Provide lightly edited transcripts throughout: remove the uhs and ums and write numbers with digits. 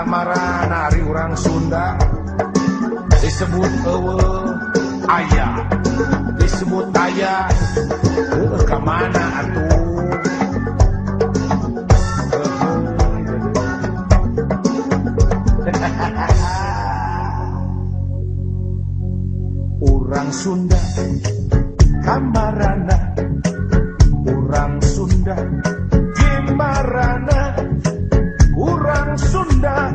Kamaran ari urang Sunda disebut ayah, disebut ayah. Kemana atuh? Urang Sunda kamarana, urang Sunda gimarana, urang Sunda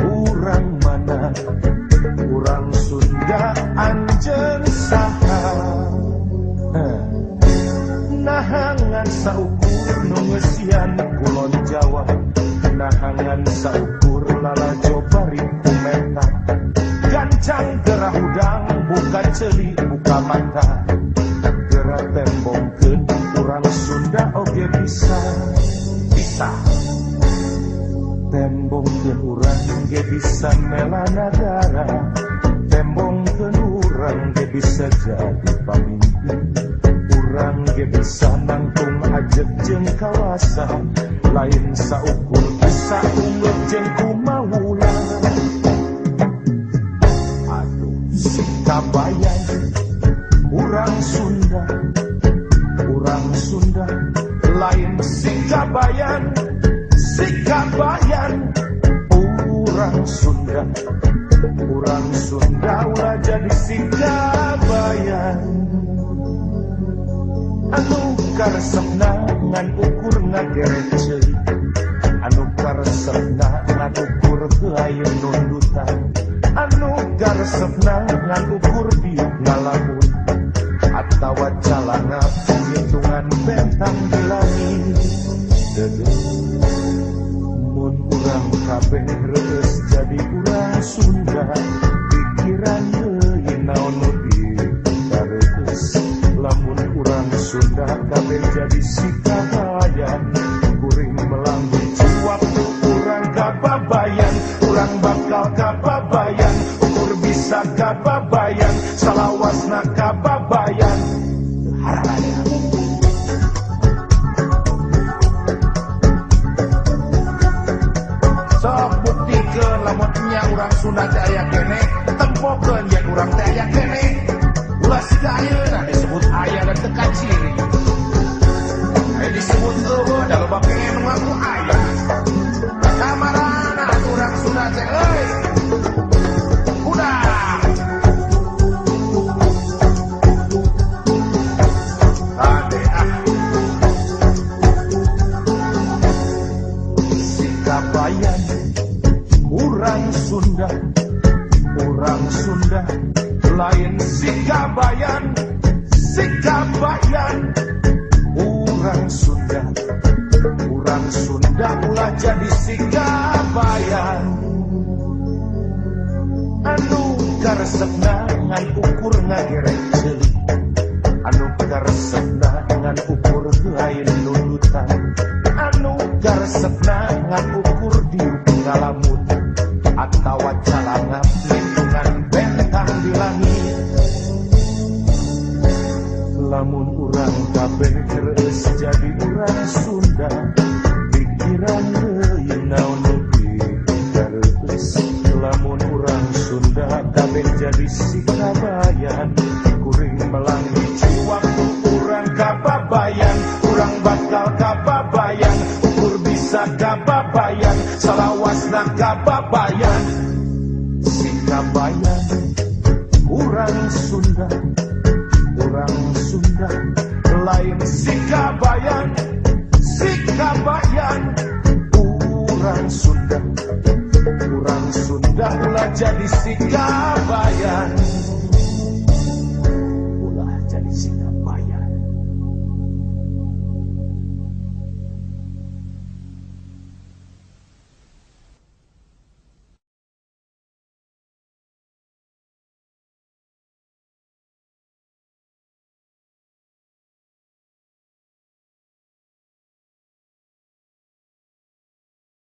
urang mana, urang Sunda anjeun saha. Nahangan saukur nu ngeusian kulon Jawa, nahangan saukur lalajo bari kumeta, gancang gerah udang buka celi buka mata, gerah tembongkeun urang Sunda oge bisa tembongkeun urang ge bisa mela negara, tembongkeun urang ge bisa jadi pamimpin, urang ge bisa nangtung ajeg jeung kawasa, lain saukur bisa unggul jeung kumaula. Aduh sikabayan urang Sunda, urang Sunda lain sikabayan, sikabayan urang Sunda, urang Sunda ulah jadi sikabayan. Anu karesepna ngan ukur ngageret ceuli, anu karesepna ngan ukur teu aya nundutan, anu karesepna ngan ukur diuk ngalamun, atawa calana penghitungan bentang di langit. Mun urang kabeh reueus jadi urang Sunda, pikiran deui naon nu dikareus. Lamun urang Sunda kabeh jadi sikabayan, kuring melanggung waktu urang kababayan, urang bakal kababayan, ukur bisa kababayan, salawasna kababayan. Sok buktikeun lamun nya urang Sunda teh aya keneh, tempokeun yen urang teh aya keneh. Ulah siga ayeuna disebut ayah dan teka ciri, disebut eueuh da loba keneh nu ngaku ayah. Kamarana urang Sunda teh euy udah ade sikabayan urang Sunda, urang Sunda lain sikabayan, sikabayan urang Sunda, urang Sunda ulah jadi sikabayan. Anu karesepna ngan ukur ngageret ceuli, anu karesepna ngan ukur teu aya nundutan, anu karesepna ngan ukur diuk ngalamun, atawa calana lindungan bentang di langit. Lamun urang kabeh reueus jadi urang Sunda, pikiran deui naon nu dikareus. Lamun urang Sunda kabeh jadi sikabayan, kuring melangi waktu urang kababayan, urang bakal kababayan, ukur bisa kababayan, salawasna kababayan. Sikabayan urang Sunda, urang Sunda lain sikabayan, sikabayan urang Sunda, urang Sunda ulah jadi sikabayan, ulah jadi sikabayan.